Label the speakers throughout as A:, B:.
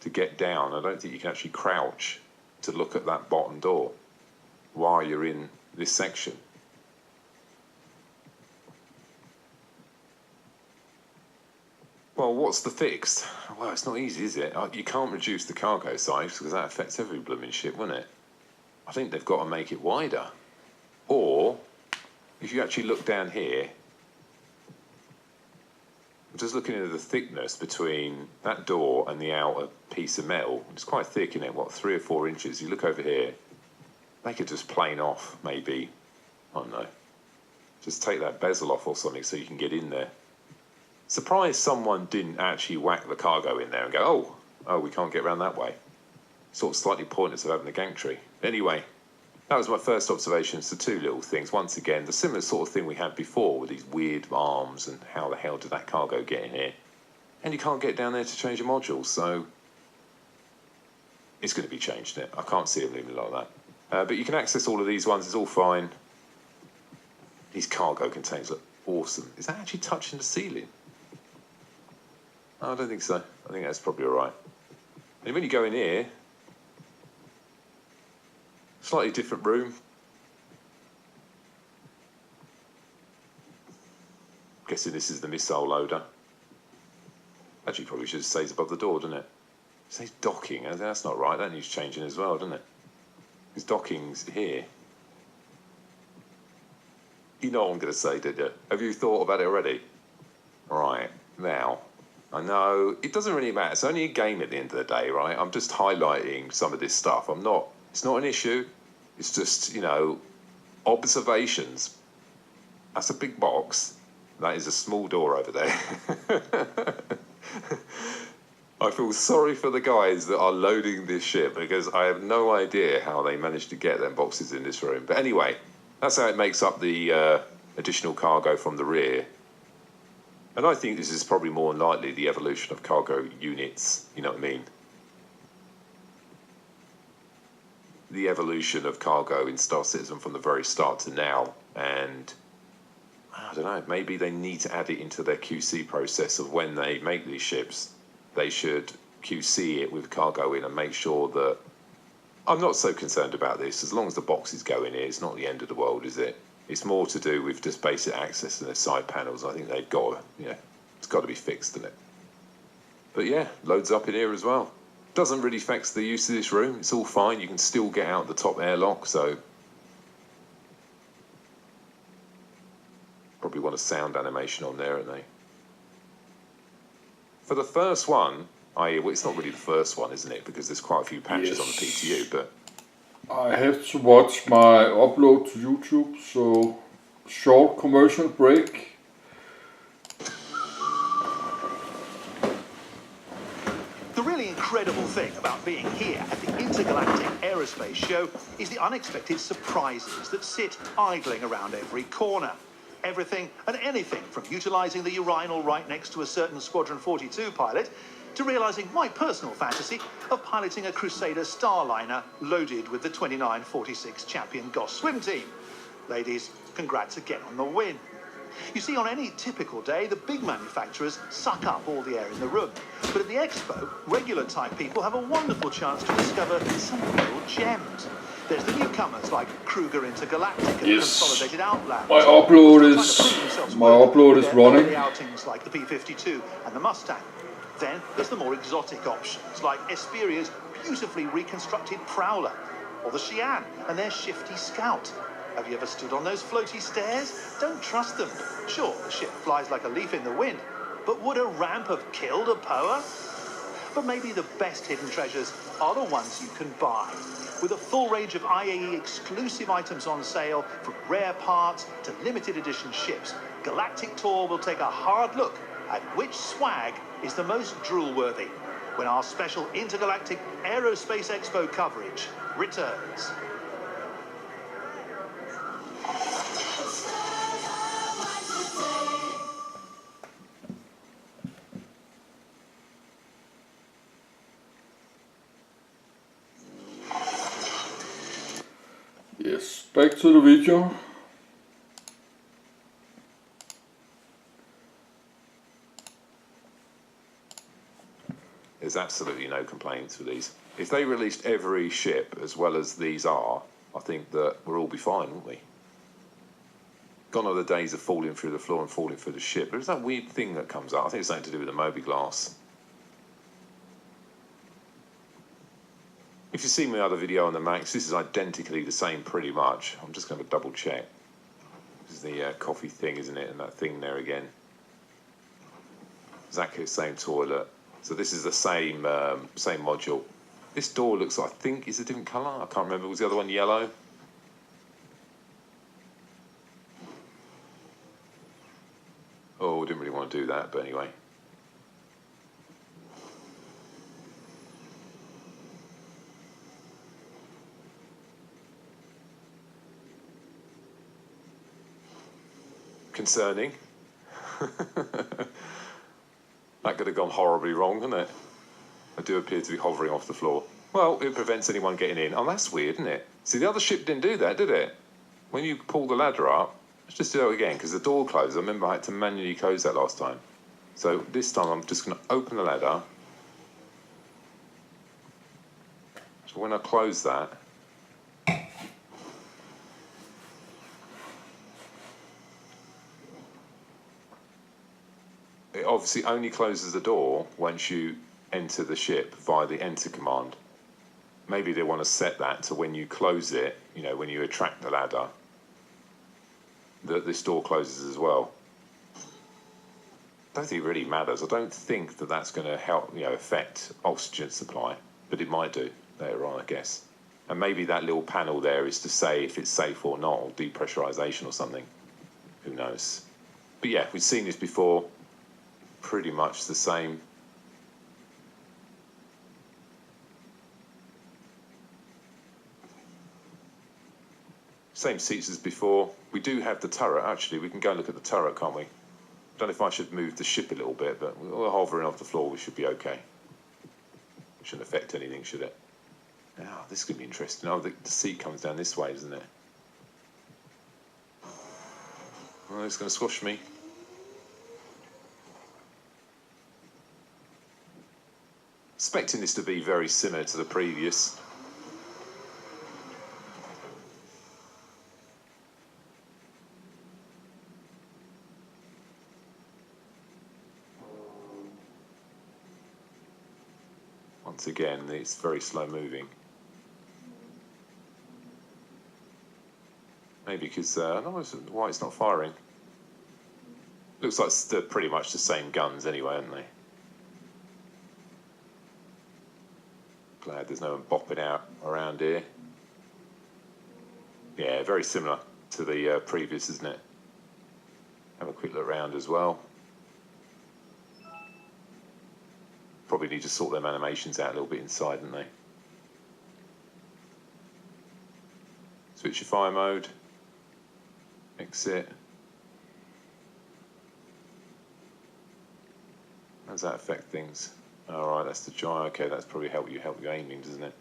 A: to get down. I don't think you can actually crouch to look at that bottom door while you're in this section. Well, what's the fix? Well, it's not easy, is it? You can't reduce the cargo size because that affects every blooming ship, wouldn't it? I think they've got to make it wider. Or, if you actually look down here, I'm just looking at the thickness between that door and the outer piece of metal. It's quite thick, isn't it? What, 3 or 4 inches? You look over here, they could just plane off, maybe, I don't know, just take that bezel off or something so you can get in there. Surprised someone didn't actually whack the cargo in there and go, oh, we can't get around that way. Sort of slightly pointless of having the gantry. Anyway, that was my first observation. So 2 little things. Once again, the similar sort of thing we had before with these weird arms and how the hell did that cargo get in here? And you can't get down there to change your modules, so it's going to be changed now. I can't see it moving like that. But you can access all of these ones. It's all fine. These cargo containers look awesome. Is that actually touching the ceiling? I don't think so. I think that's probably all right. And when you go in here, slightly different room. Guessing this is the missile loader. Actually, probably should say it's above the door, doesn't it? It says docking. That's not right. That needs changing as well, doesn't it? Because docking's here. You know what I'm going to say, did you? Have you thought about it already? Right, now, I know it doesn't really matter. It's only a game at the end of the day, right? I'm just highlighting some of this stuff. It's not an issue. It's just, you know, observations. That's a big box. That is a small door over there. I feel sorry for the guys that are loading this ship because I have no idea how they managed to get them boxes in this room. But anyway, that's how it makes up the additional cargo from the rear. And I think this is probably more than likely the evolution of cargo units, you know what I mean? The evolution of cargo in Star Citizen from the very start to now. And I don't know, maybe they need to add it into their QC process of when they make these ships. They should QC it with cargo in and make sure that... I'm not so concerned about this. As long as the boxes go in here, it's not the end of the world, is it? It's more to do with just basic access and the side panels. I think they've got to, yeah, it's got to be fixed, isn't it? But yeah, loads up in here as well. Doesn't really affect the use of this room. It's all fine. You can still get out the top airlock, so... Probably want a sound animation on there, aren't they? For the first one, well, it's not really the first one, isn't it? Because there's quite a few patches on the PTU, but...
B: I have to watch my upload to YouTube, so short commercial break.
C: The really incredible thing about being here at the Intergalactic Aerospace Show is the unexpected surprises that sit idling around every corner. Everything and anything from utilising the urinal right next to a certain Squadron 42 pilot to realising my personal fantasy of piloting a Crusader Starliner loaded with the 2946 champion Goss swim team. Ladies, congrats again on the win. You see, on any typical day, the big manufacturers suck up all the air in the room. But at the Expo, regular type people have a wonderful chance to discover some real gems. There's the newcomers like Kruger Intergalactic and Consolidated Outland.
B: My upload is running.
C: The outings like the P-52 and the Mustang. Then there's the more exotic options like Esperia's beautifully reconstructed Prowler or the Xi'an and their shifty Scout. Have you ever stood on those floaty stairs? Don't trust them. Sure, the ship flies like a leaf in the wind, but would a ramp have killed a Poa? But maybe the best hidden treasures are the ones you can buy. With a full range of IAE exclusive items on sale, from rare parts to limited edition ships, Galactic Tour will take a hard look at which swag is the most drool-worthy when our special Intergalactic Aerospace Expo coverage returns.
B: Yes, back to the video.
A: There's absolutely no complaints with these. If they released every ship as well as these are, I think that we'll all be fine, wouldn't we? Gone are the days of falling through the floor and falling through the ship. There's that weird thing that comes up. I think it's something to do with the mobiGlas. If you've seen my other video on the Max, this is identically the same pretty much. I'm just going to double check. This is the coffee thing, isn't it? And that thing there again. Exactly the same toilet. So this is the same same module. This door looks, I think, is a different colour. I can't remember. Was the other one yellow? Oh, I didn't really want to do that, but anyway. Concerning. That could have gone horribly wrong, couldn't it? I do appear to be hovering off the floor. Well, it prevents anyone getting in. Oh, that's weird, isn't it? See, the other ship didn't do that, did it? When you pull the ladder up, let's just do that again, because the door closed. I remember I had to manually close that last time. So this time I'm just going to open the ladder. So when I close that, it obviously only closes the door once you enter the ship via the enter command. Maybe they want to set that to when you close it, you know, when you attract the ladder, that this door closes as well. I don't think it really matters. I don't think that that's going to help, you know, affect oxygen supply, but it might do later on, I guess. And maybe that little panel there is to say if it's safe or not, or depressurization or something. Who knows? But yeah, we've seen this before. Pretty much the same. Same seats as before. We do have the turret, actually. We can go and look at the turret, can't we? Don't know if I should move the ship a little bit, but we're hovering off the floor. We should be okay. It shouldn't affect anything, should it? Now, this could be interesting. Oh, the seat comes down this way, doesn't it? Oh, it's going to squash me. Expecting this to be very similar to the previous. Once again, it's very slow moving. Maybe because I don't know why it's not firing. Looks like they're pretty much the same guns anyway, aren't they? Glad there's no one bopping out around here. Yeah, very similar to the previous, isn't it? Have a quick look around as well. Probably need to sort them animations out a little bit inside, don't they? Switch your fire mode. Exit. How does that affect things? Alright, that's the gyro. Okay, that's probably help you aiming, doesn't it?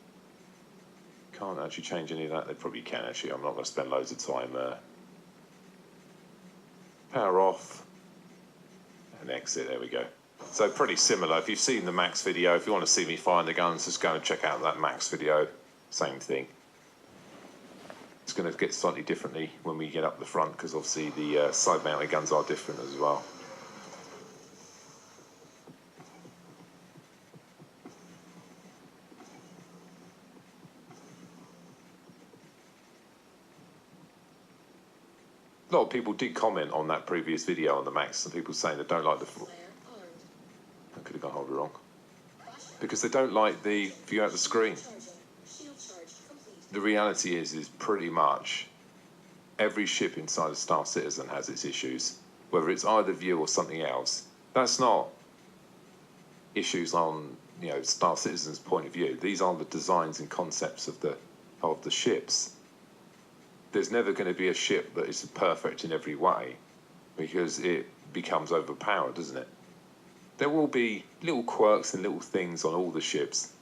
A: Can't actually change any of that. They probably can actually. I'm not going to spend loads of time. Power off. And exit, there we go. So pretty similar. If you've seen the Max video, if you want to see me firing the guns, just go and check out that Max video. Same thing. It's going to get slightly differently when we get up the front, because obviously the side-mounted guns are different as well. A lot of people did comment on that previous video on the Max. Some people saying they don't like the... I could have gone horribly wrong. Because they don't like the view out the screen. The reality is pretty much every ship inside of Star Citizen has its issues. Whether it's either view or something else. That's not issues on, you know, Star Citizen's point of view. These are the designs and concepts of the ships. There's never going to be a ship that is perfect in every way, because it becomes overpowered, doesn't it? There will be little quirks and little things on all the ships.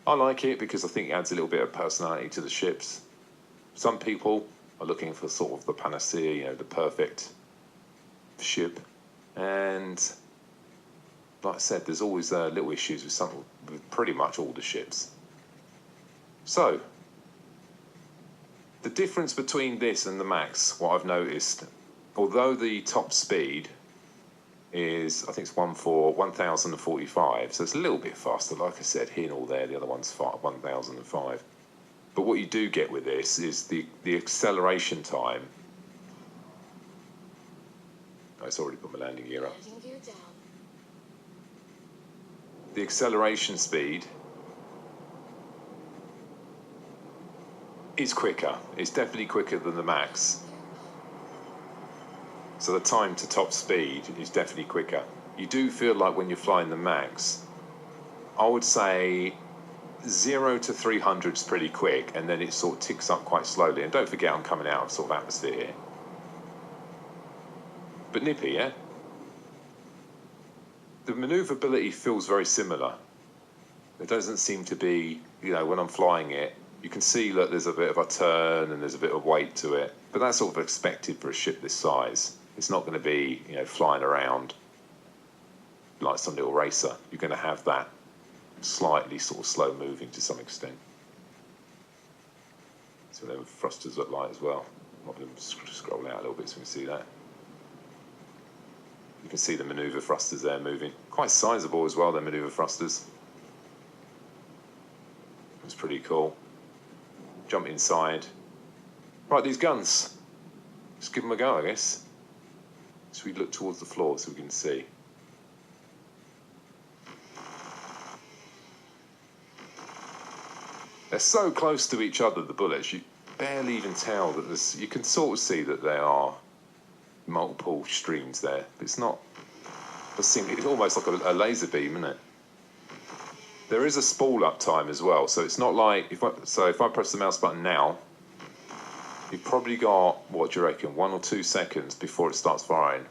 A: I like it because I think it adds a little bit of personality to the ships. Some people are looking for sort of the panacea, you know, the perfect ship. And like I said, there's always little issues with with pretty much all the ships. So, the difference between this and the Max, what I've noticed, although the top speed is, I think it's 1045, so it's a little bit faster, like I said, here and all there, the other one's 1005. But what you do get with this is the acceleration time. Oh, it's already put my landing gear up. The acceleration speed is quicker. It's definitely quicker than the Max. So the time to top speed is definitely quicker. You do feel like when you're flying the Max, I would say 0 to 300 is pretty quick, and then it sort of ticks up quite slowly. And don't forget, I'm coming out of sort of atmosphere here. But nippy, yeah? The manoeuvrability feels very similar. There doesn't seem to be, you know, when I'm flying it, you can see that there's a bit of a turn and there's a bit of weight to it, but that's sort of expected for a ship this size. It's not going to be, you know, flying around like some little racer. You're going to have that slightly sort of slow moving to some extent. So them thrusters look like as well. I'll scroll out a little bit so we can see that. You can see the manoeuvre thrusters there moving. Quite sizable as well, the manoeuvre thrusters. It's pretty cool. Jump inside. Right, these guns. Let's give them a go, I guess. So we look towards the floor so we can see. They're so close to each other, the bullets, you barely even tell that there's... You can sort of see that there are multiple streams there. It's not... It's almost like a laser beam, isn't it? There is a spool up time as well, so it's not like... If I press the mouse button now, you've probably got, what do you reckon, 1 or 2 seconds before it starts firing.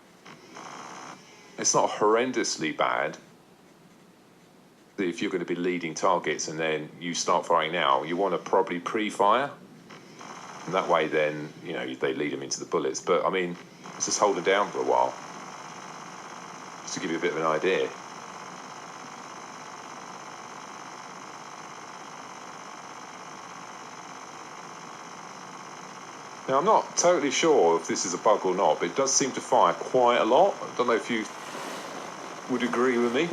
A: It's not horrendously bad. If you're going to be leading targets and then you start firing now, you want to probably pre-fire. And that way then, you know, they lead them into the bullets. But, I mean, let's just hold them down for a while. Just to give you a bit of an idea. Now, I'm not totally sure if this is a bug or not, but it does seem to fire quite a lot. I don't know if you would agree with me.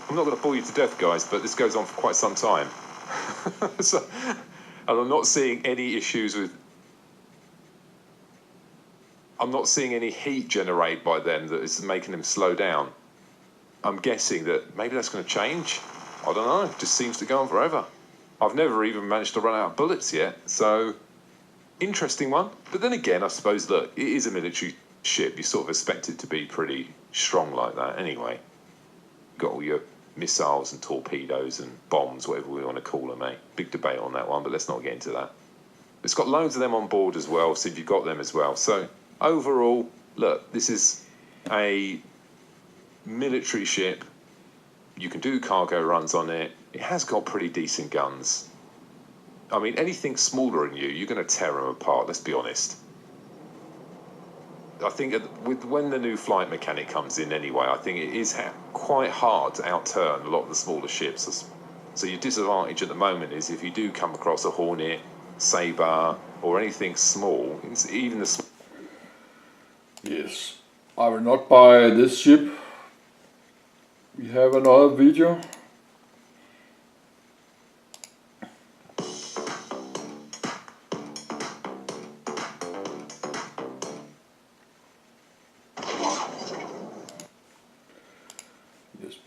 A: I'm not going to bore you to death, guys, but this goes on for quite some time. So, and I'm not seeing any issues with... I'm not seeing any heat generated by them that is making them slow down. I'm guessing that maybe that's going to change. I don't know. It just seems to go on forever. I've never even managed to run out of bullets yet, so... Interesting one. But then again, I suppose, look, it is a military ship. You sort of expect it to be pretty strong like that anyway. You've got all your missiles and torpedoes and bombs, whatever we want to call them, eh? Big debate on that one, but let's not get into that. It's got loads of them on board as well, so you've got them as well. So overall, look, this is a military ship. You can do cargo runs on it. It has got pretty decent guns. I mean, anything smaller than you, you're going to tear them apart, let's be honest. I think when the new flight mechanic comes in anyway, I think it is quite hard to outturn a lot of the smaller ships. So your disadvantage at the moment is if you do come across a Hornet, Sabre, or anything small, even the...
B: Yes, I will not buy this ship. We have another video.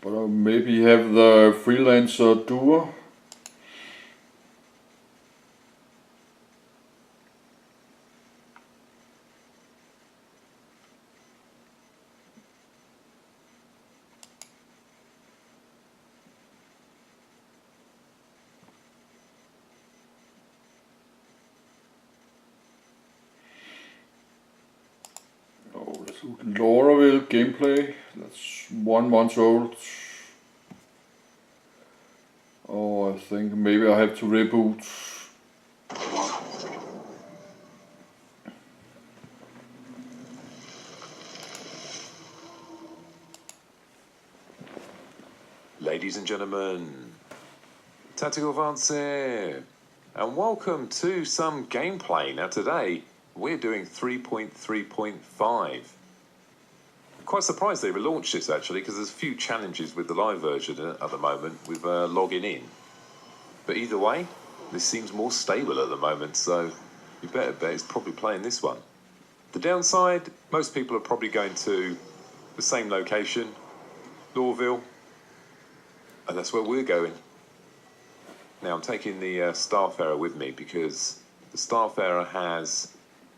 B: But maybe have the freelancer duo. Oh, let's look at Lauraville gameplay. That's 1 month old. Oh, I think maybe I have to reboot.
A: Ladies and and gentlemen, Tactical Advance here, and welcome to some gameplay. Now today, we're doing 3.3.5. Quite surprised they relaunched this actually, because there's a few challenges with the live version at the moment with logging in. But either way, this seems more stable at the moment, so you better bet it's probably playing this one. The downside, most people are probably going to the same location, Lorville, and that's where we're going. Now I'm taking the Starfarer with me because the Starfarer has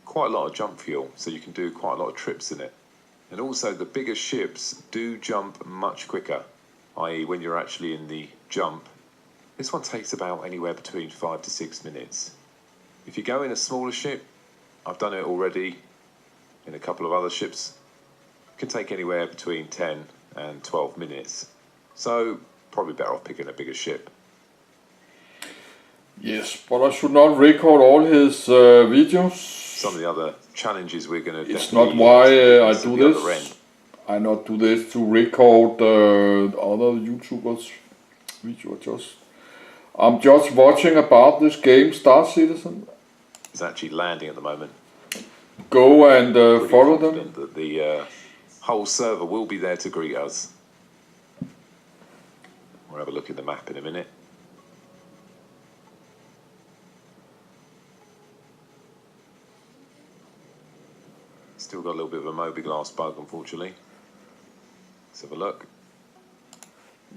A: quite a lot of jump fuel, so you can do quite a lot of trips in it. And also the bigger ships do jump much quicker, i.e. when you're actually in the jump. This one takes about anywhere between 5 to 6 minutes. If you go in a smaller ship, I've done it already in a couple of other ships, it can take anywhere between 10 and 12 minutes. So probably better off picking a bigger ship.
B: Yes, but I should not record all his videos.
A: Some of the other challenges we're going to.
B: It's not why I do this. I not do this to record other YouTubers' video. I'm just watching about this game, Star Citizen.
A: It's actually landing at the moment.
B: Go and follow them.
A: That the whole server will be there to greet us. We'll have a look at the map in a minute. Still got a little bit of a mobiGlas bug, unfortunately. Let's have a look.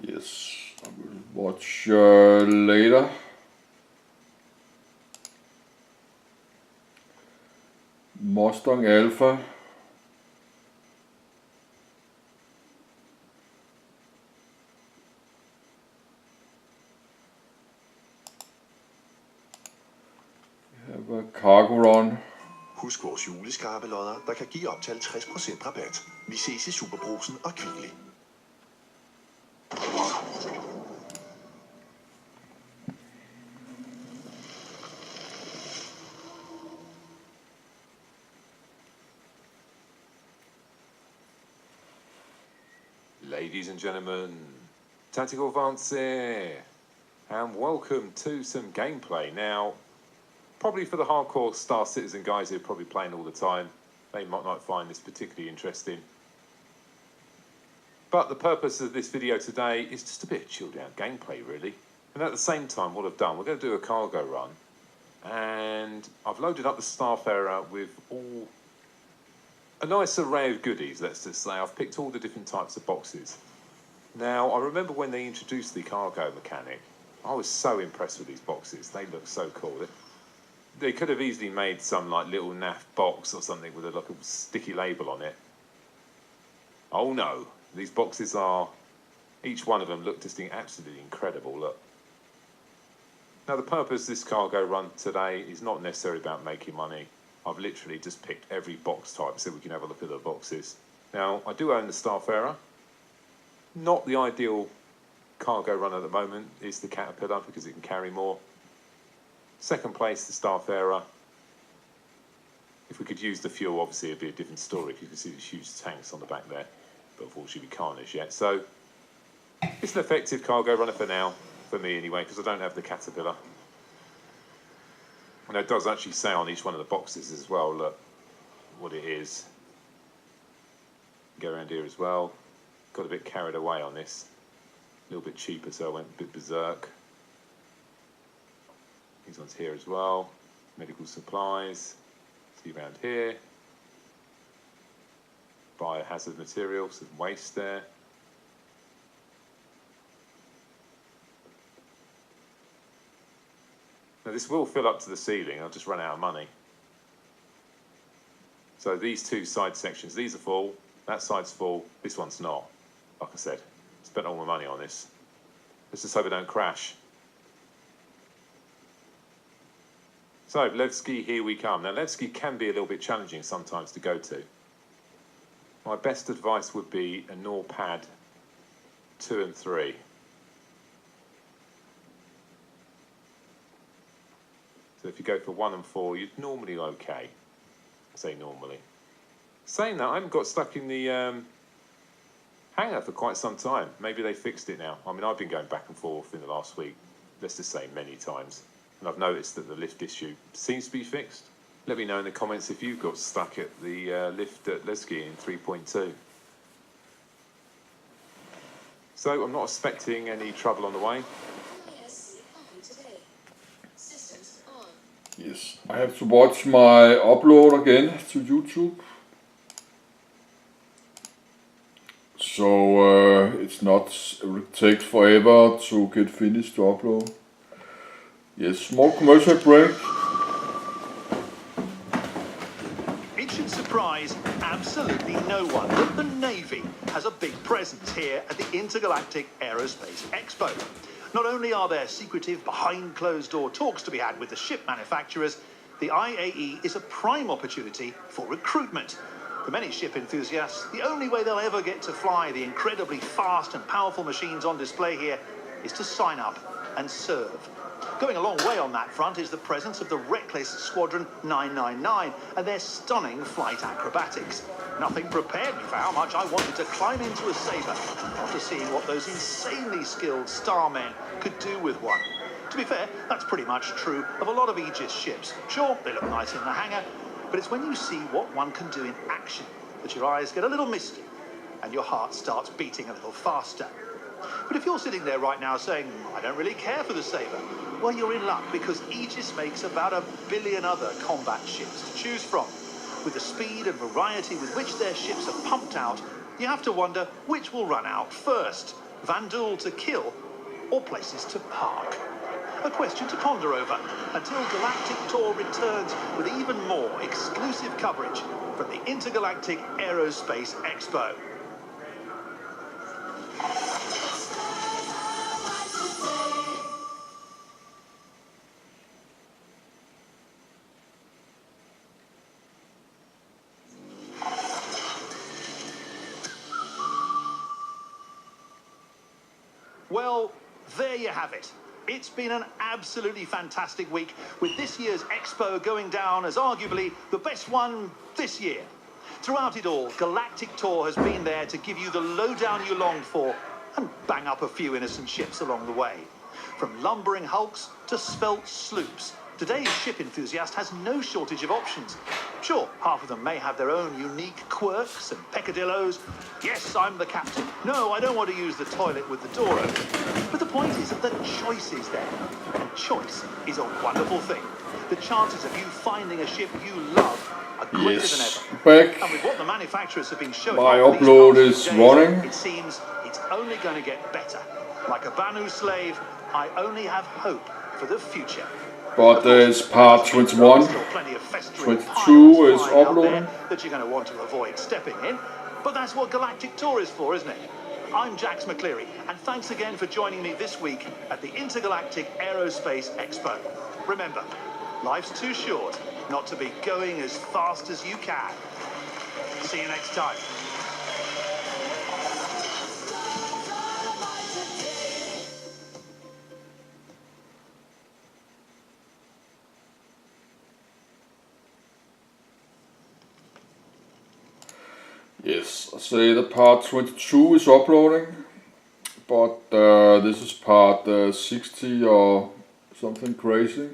B: Yes, I will watch later. Mustang Alpha. We have a cargo run.
D: Husk vores juleskarpelodder, der kan give op til 50% rabat. Vi ses i Superbrusen og Kvickly.
A: Ladies and gentlemen, Tactical Advance here, and welcome to some gameplay. Now, probably for the hardcore Star Citizen guys who are probably playing all the time, they might not find this particularly interesting. But the purpose of this video today is just a bit of chilled out gameplay really. And at the same time, what I've done, we're going to do a cargo run. And I've loaded up the Starfarer with a nice array of goodies, let's just say. I've picked all the different types of boxes. Now, I remember when they introduced the cargo mechanic, I was so impressed with these boxes. They look so cool. They could have easily made some like little naff box or something with like a sticky label on it. Oh no, these boxes are, each one of them look just absolutely incredible, look. Now the purpose of this cargo run today is not necessarily about making money. I've literally just picked every box type so we can have a look at the boxes. Now I do own the Starfarer. Not the ideal cargo run at the moment is the Caterpillar because it can carry more. Second place, the Starfarer. If we could use the fuel, obviously it'd be a different story. If you can see these huge tanks on the back there, but unfortunately we can't as yet. So it's an effective cargo runner for now, for me anyway, because I don't have the Caterpillar. And it does actually say on each one of the boxes as well, look what it is. Go around here as well. Got a bit carried away on this. A little bit cheaper, so I went a bit berserk. These ones here as well. Medical supplies. See around here. Biohazard materials, some waste there. Now this will fill up to the ceiling. I'll just run out of money. So these two side sections, these are full. That side's full. This one's not. Like I said, spent all my money on this. Let's just hope it don't crash. So, Levski, here we come. Now, Levski can be a little bit challenging sometimes to go to. My best advice would be a NORPAD 2 and 3. So if you go for 1 and 4, you're normally okay. I say normally. Saying that, I haven't got stuck in the hanger for quite some time. Maybe they fixed it now. I mean, I've been going back and forth in the last week, let's just say many times, and I've noticed that the lift issue seems to be fixed. Let me know in the comments if you've got stuck at the lift at Leski in 3.2. So I'm not expecting any trouble on the way.
B: Yes, I have to watch my upload again to YouTube. So it's not, it takes forever to get finished to upload. Yes, small commercial break.
C: It should surprise absolutely no one that the Navy has a big presence here at the Intergalactic Aerospace Expo. Not only are there secretive, behind-closed-door talks to be had with the ship manufacturers, the IAE is a prime opportunity for recruitment. For many ship enthusiasts, the only way they'll ever get to fly the incredibly fast and powerful machines on display here is to sign up and serve. Going a long way on that front is the presence of the reckless Squadron 999 and their stunning flight acrobatics. Nothing prepared me for how much I wanted to climb into a Sabre after seeing what those insanely skilled starmen could do with one. To be fair, that's pretty much true of a lot of Aegis ships. Sure, they look nice in the hangar, but it's when you see what one can do in action that your eyes get a little misty and your heart starts beating a little faster. But if you're sitting there right now saying, I don't really care for the Sabre, well, you're in luck because Aegis makes about 1 billion other combat ships to choose from. With the speed and variety with which their ships are pumped out, you have to wonder which will run out first, Vanduul to kill or places to park. A question to ponder over until Galactic Tour returns with even more exclusive coverage from the Intergalactic Aerospace Expo. Well, there you have it. It's been an absolutely fantastic week, with this year's Expo going down as arguably the best one this year. Throughout it all, Galactic Tour has been there to give you the lowdown you longed for and bang up a few innocent ships along the way. From lumbering hulks to svelte sloops, today's ship enthusiast has no shortage of options. Sure, half of them may have their own unique quirks and peccadillos. Yes, I'm the captain. No, I don't want to use the toilet with the door open. But the point is that the choice is there. And choice is a wonderful thing. The chances of you finding a ship you love are greater than ever.
B: Back.
C: And with what the manufacturers have been showing
B: My
C: off these
B: upload
C: past
B: is
C: few days,
B: running.
C: it seems it's only going to get better. Like a Banu slave, I only have hope for the future.
B: But there's part 21, 22 is uploading.
C: That you're going to want to avoid stepping in. But that's what Galactic Tour is for, isn't it? I'm Jax McCleary, and thanks again for joining me this week at the Intergalactic Aerospace Expo. Remember, life's too short not to be going as fast as you can. See you next time.
B: Yes, I say the part 22 is uploading, but this is part 60 or something crazy.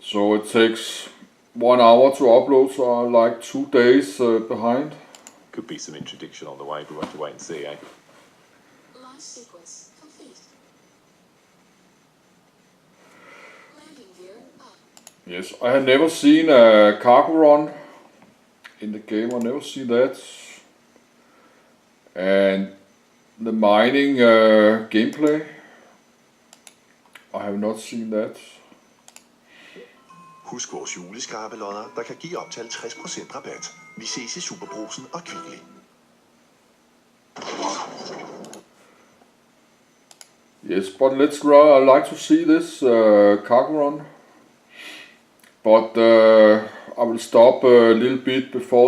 B: So it takes 1 hour to upload, so I'm like 2 days behind.
A: Could be some introduction on the way, but we'll have to wait and see, eh?
E: Launch sequence complete. Landing gear up.
B: Yes, I have never seen a cargo run in the game. I never see that. And the mining gameplay, I have not seen that.
D: Husk vores juleskarpelodder, der kan give op til 50% rabat. Vi ses i Superbrugsen og Kvickly.
B: Yes, but let's I like to see this cargo run. But I will stop a little bit before